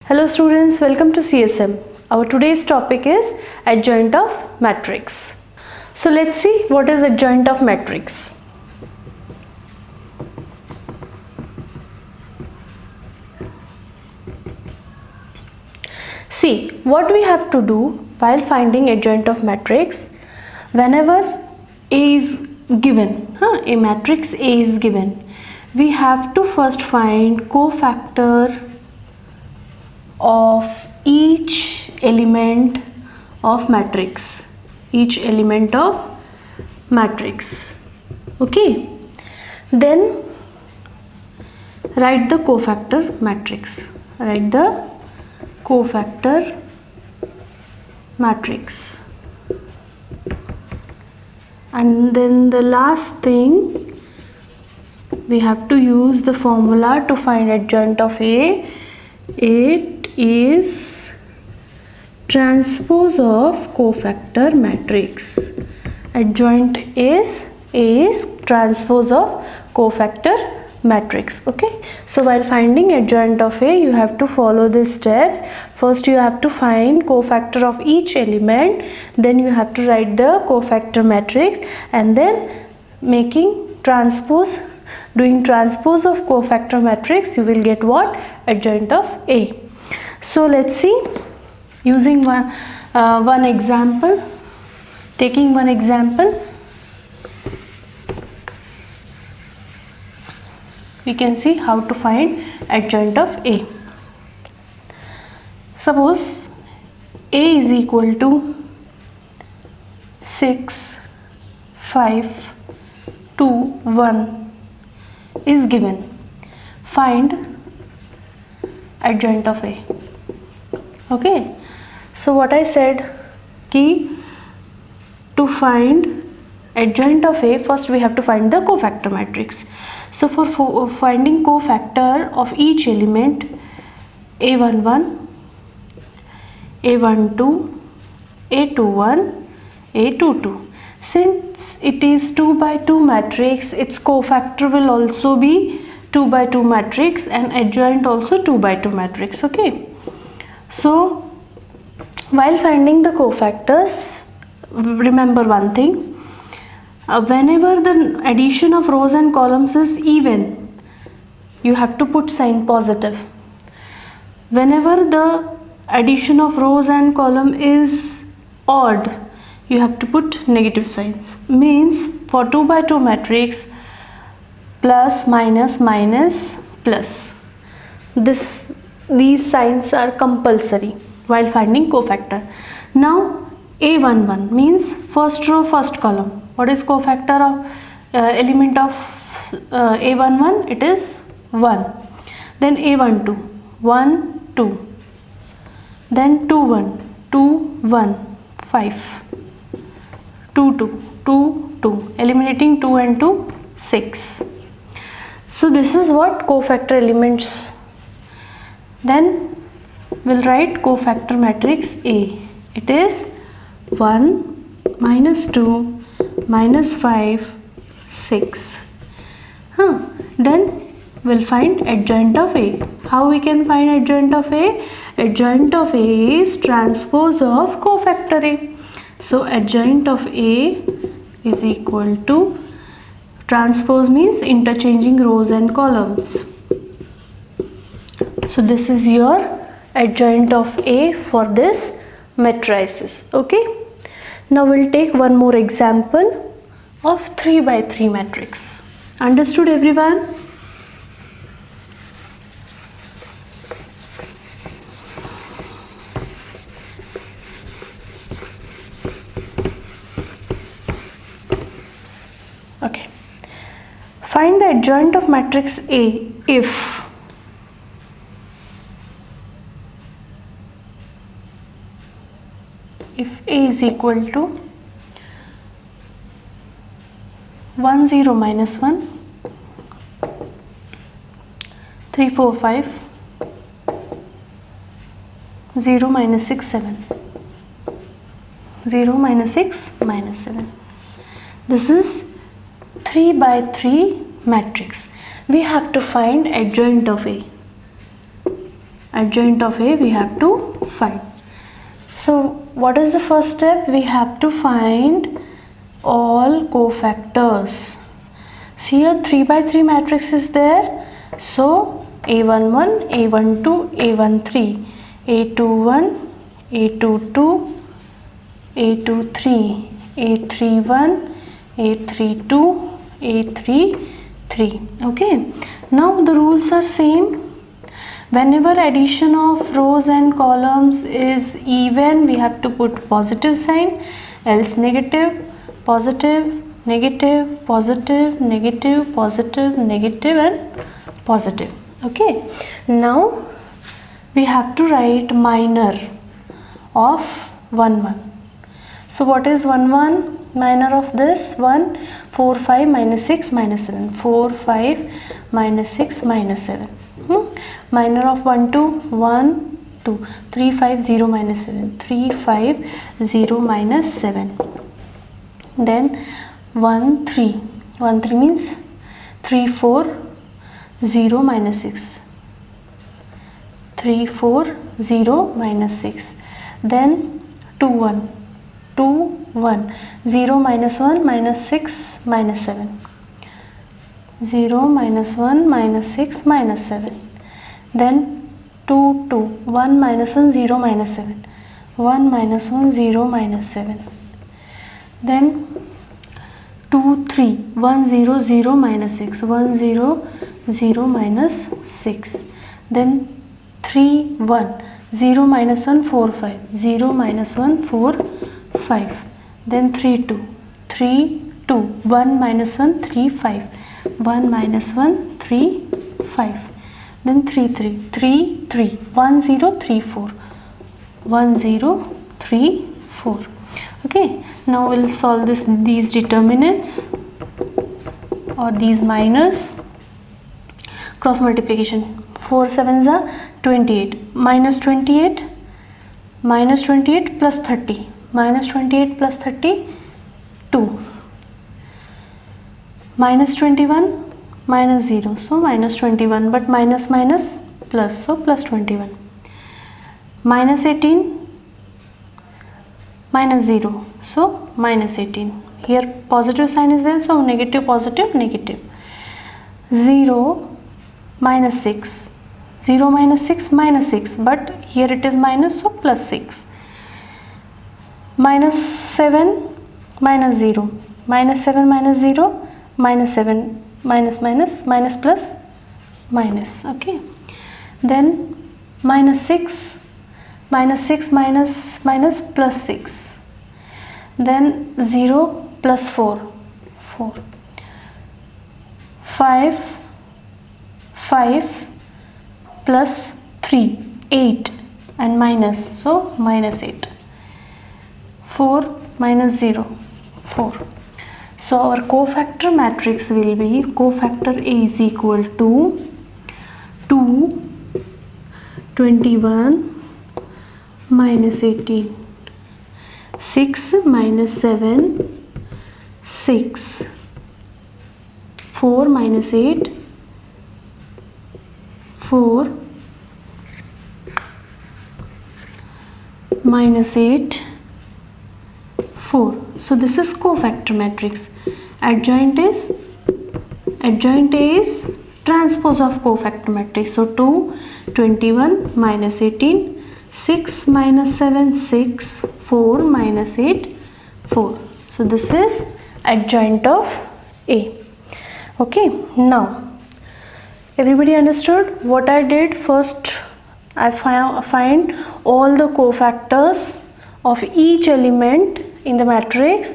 Hello students, welcome to CSM. Our today's topic is adjoint of matrix. So let's see what is adjoint of matrix. See, what we have to do while finding adjoint of matrix, whenever A is given, a matrix A is given, we have to first find cofactor of each element of matrix, okay. Then write the cofactor matrix, and then the last thing, we have to use the formula to find adjoint of A. It is transpose of cofactor matrix. Adjoint is A is transpose of cofactor matrix, okay. So while finding adjoint of A, you have to follow these steps. First you have to find cofactor of each element, then you have to write the cofactor matrix, and then doing transpose of cofactor matrix, you will get what? Adjoint of A. So let's see, using one example, taking one example, we can see how to find adjoint of A. Suppose A is equal to 6, 5, 2, 1 is given. Find adjoint of A. Okay, so what I said, key to find adjoint of A, first we have to find the cofactor matrix. So for finding cofactor of each element, A11, A12, A21, A22. Since it is 2 by 2 matrix, its cofactor will also be 2 by 2 matrix and adjoint also 2 by 2 matrix, okay. So while finding the cofactors, remember one thing, whenever the addition of rows and columns is even, you have to put sign positive. Whenever the addition of rows and column is odd, you have to put negative signs. Means for 2 by 2 matrix, plus, minus, minus, plus. These signs are compulsory while finding cofactor. Now A11 means first row, first column. What is cofactor of element of A11? It is 1. Then A12, 1, 2. Then 2, 1, 2, 1, 5. 2, 2, 2, 2. Eliminating 2 and 2, 6. So this is what cofactor elements. Then we'll write cofactor matrix A. It is 1, minus 2, minus 5, 6. Then we'll find adjoint of A. How we can find adjoint of A? Adjoint of A is transpose of cofactor A. So adjoint of A is equal to, transpose means interchanging rows and columns. So this is your adjoint of A for this matrices, okay. Now we'll take one more example of 3 by 3 matrix. Understood everyone? Okay. Find the adjoint of matrix A if A is equal to 1, 0, minus 1, 3, 4, 5, 0, minus 6, 7, 0, minus 6, minus 7. This is 3 by 3 matrix. We have to find adjoint of A. adjoint of A we have to find. So what is the first step? We have to find all cofactors. See, here 3 by 3 matrix is there, so A11, A12, A13, A21, A22, A23, A31, A32, A33. Okay, now the rules are same. Whenever addition of rows and columns is even, we have to put positive sign, else negative, positive, negative, positive, negative, positive, negative and positive. Okay, now we have to write minor of 1 1. So what is 1 1? Minor of this 1, 4 5 minus 6 minus 7, 4 5 minus 6 minus 7. Minor of 1 2, 1 2, 3 5 0 minus 7, 3 5 0 minus 7. Then 1 3, 1 3 means 3 4 0 minus 6, 3 4 0 minus 6. Then 2 1, 2 1, 0 minus 1 minus 6 minus 7, 0 minus 1 minus 6 minus 7. Then 2 2, 1 minus 1 0 minus 7, 1 minus 1 0 minus 7. Then 2 3, 1 0 0 minus 6, 1 0 0 minus 6. Then 3 1, 0 minus 1 4 5, 0 minus 1 4 5. Then 3 2, 3 2, 1 minus 1 3 5, 1 minus 1 3 5. Then 3 3, 3 3, 1 0 3 4, 1 0 3 4. Okay, now we'll solve these determinants or these minors. Cross multiplication, 4 7s are 28, minus 28, minus 28 plus 30, minus 28 plus 30 2, minus 21 minus 0, so minus 21, but minus minus plus, so plus 21. Minus 18 minus 0, so minus 18. Here positive sign is there, so negative positive negative. 0 minus 6, 0 minus 6 minus 6, but here it is minus, so plus 6. Minus 7 minus 0, minus 7 minus 0, minus 7 minus minus, minus plus minus. Okay, then minus 6, minus 6 minus minus plus 6. Then 0 plus 4, 4. 5 5 plus 3, 8 and minus, so minus 8. 4 minus 0, 4. So our cofactor matrix will be, cofactor A is equal to 2 21 minus 18, 6 minus 7 6, 4 minus 8 4 minus 8 4. So this is cofactor matrix. Adjoint is transpose of cofactor matrix. So 2 21 minus 18, 6 minus 7 6, 4 minus 8 4. So this is adjoint of A. Okay, now everybody understood what I did? First I find all the cofactors of each element in the matrix,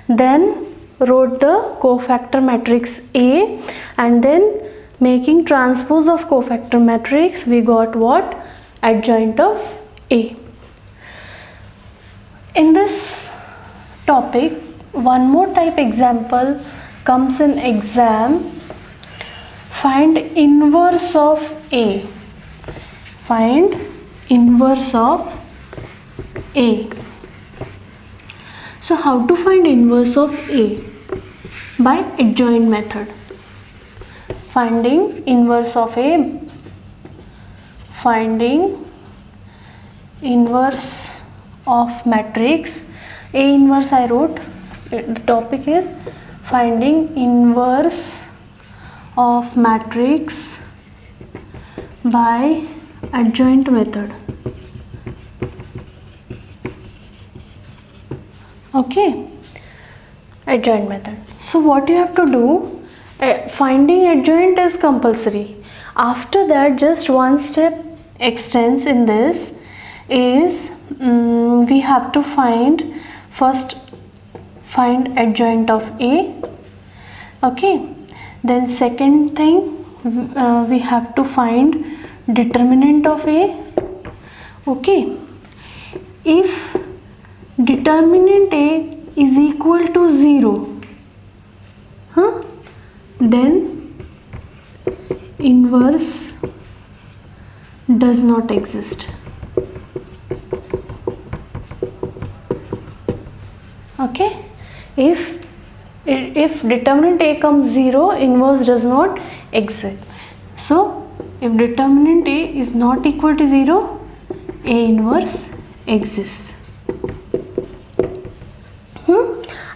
then wrote the cofactor matrix A, and then making transpose of cofactor matrix we got what? Adjoint of A. In this topic one more type example comes in exam. Find inverse of A. Find inverse of A. So how to find inverse of A? By adjoint method. Finding inverse of A. finding inverse of matrix. A inverse I wrote, the topic is finding inverse of matrix by adjoint method. Okay, adjoint method. So what you have to do, finding adjoint is compulsory. After that, just one step extends in this is we have to find adjoint of A. Okay, then second thing, we have to find determinant of A. Okay, if determinant A is equal to 0, then inverse does not exist. Okay, if determinant A comes 0, inverse does not exist. So if determinant A is not equal to 0, A inverse exists.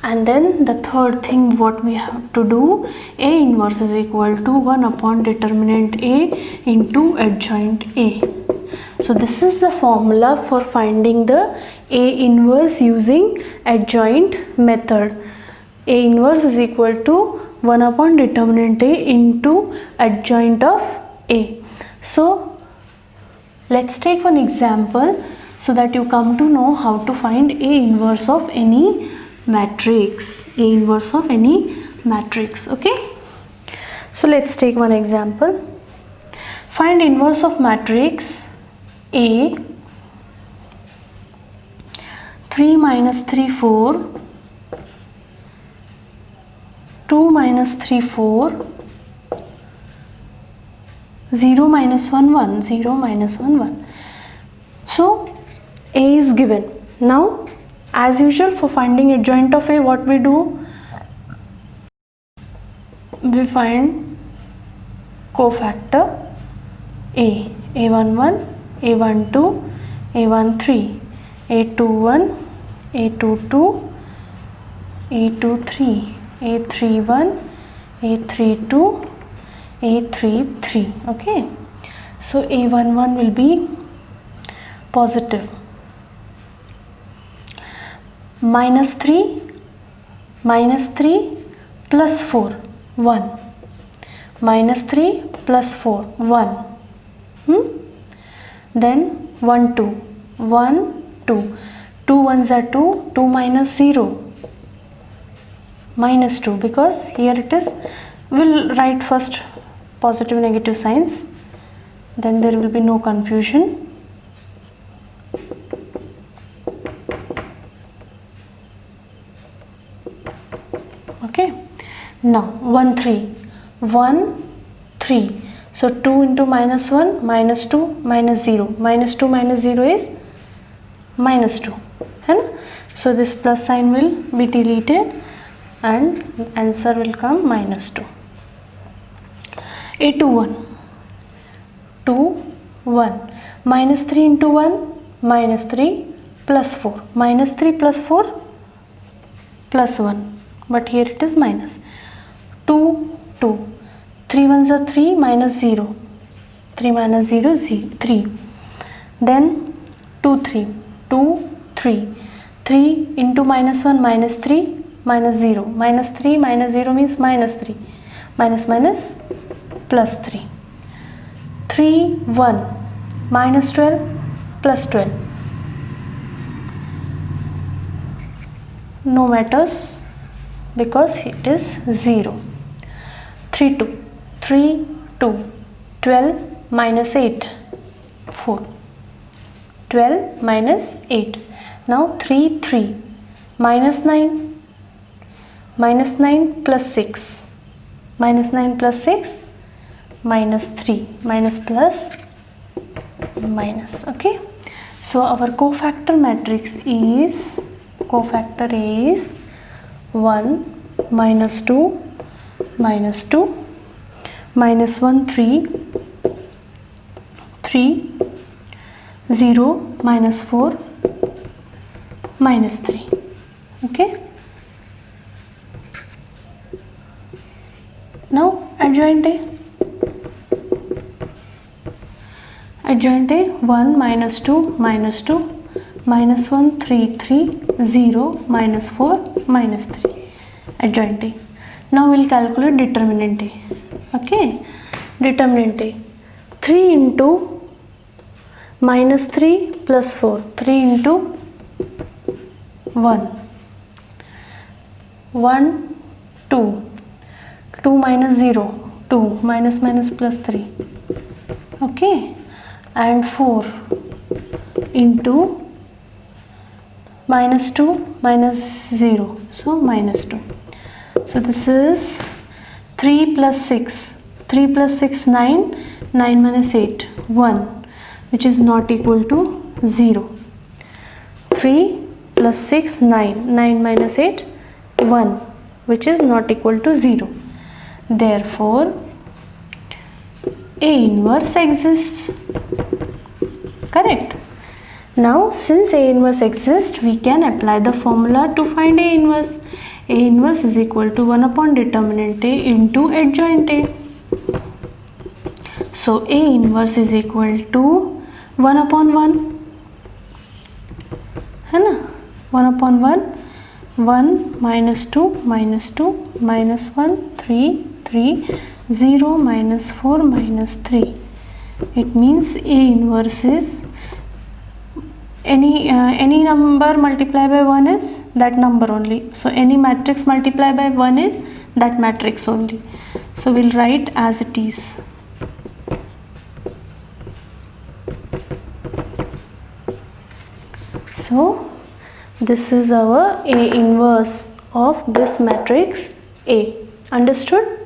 And then the third thing what we have to do, A inverse is equal to 1 upon determinant A into adjoint A. So this is the formula for finding the A inverse using adjoint method. A inverse is equal to 1 upon determinant A into adjoint of A. So let's take one example so that you come to know how to find A inverse of any matrix. A inverse of any matrix. Okay, so let's take one example. Find inverse of matrix A 3 minus 3 4, 2 minus 3 4, 0 minus 1 1, 0 minus 1 1. So A is given. Now as usual, for finding adjoint of A, what we do? We find cofactor A, A11, A12, A13, A21, A22, A23, A31, A32, A33. Okay, so A11 will be positive. Minus 3 plus 4, 1. Minus 3 plus 4, 1. Then 1 2, 1 2, 2 ones are 2, 2 minus 0, minus 2, because here it is, we'll write first positive negative signs, then there will be no confusion. Okay, now 1 3, 1 3, so 2 into minus 1, minus 2, minus 0, minus 2 minus 0 is minus 2, and so this plus sign will be deleted and answer will come minus 2. A21, 2 1, minus 3 into 1, minus 3 plus 4, minus 3 plus 4 plus 1, but here it is minus. 2 2, 3 ones are 3, minus 0, 3 minus 0 3, then 2 3, 2 3, 3 into minus 1, minus 3, minus 0, minus 3 minus 0 means minus 3, minus minus plus 3, 3 1, minus 12 plus 12, no matters because it is 0. 3 2, 3 2, 12 minus 8, 4, 12 minus 8, now 3 3, minus 9, minus 9 plus 6, minus 9 plus 6, minus 3, minus plus minus. Okay, so our cofactor matrix is, cofactor is 1 minus 2 minus 2, minus 1 3, 3 0 minus 4 minus 3. Okay, now adjoint A. Adjoint A, 1 minus 2 minus 2 minus 1 3 3 0 minus 4 minus 3. Adjoint A. Now we'll calculate determinant A. Okay, determinant A, 3 into minus 3 plus 4, 3 into 1, 1 2, 2 minus 0, 2 minus minus plus 3. Okay, and 4 into minus 2 minus 0, so minus 2. So this is 3 plus 6, 3 plus 6 9, 9 minus 8 1, which is not equal to 0. 3 plus 6 9, 9 minus 8 1, which is not equal to 0. Therefore A inverse exists. Correct. Now since A inverse exists, we can apply the formula to find A inverse. A inverse is equal to 1 upon determinant A into adjoint A. So A inverse is equal to 1 upon 1, है ना, 1 upon 1, 1 minus 2 minus 2 minus 1 3 3 0 minus 4 minus 3. It means A inverse is any number multiplied by 1 is that number only. So any matrix multiplied by 1 is that matrix only. So we'll write as it is. So this is our A inverse of this matrix A. Understood?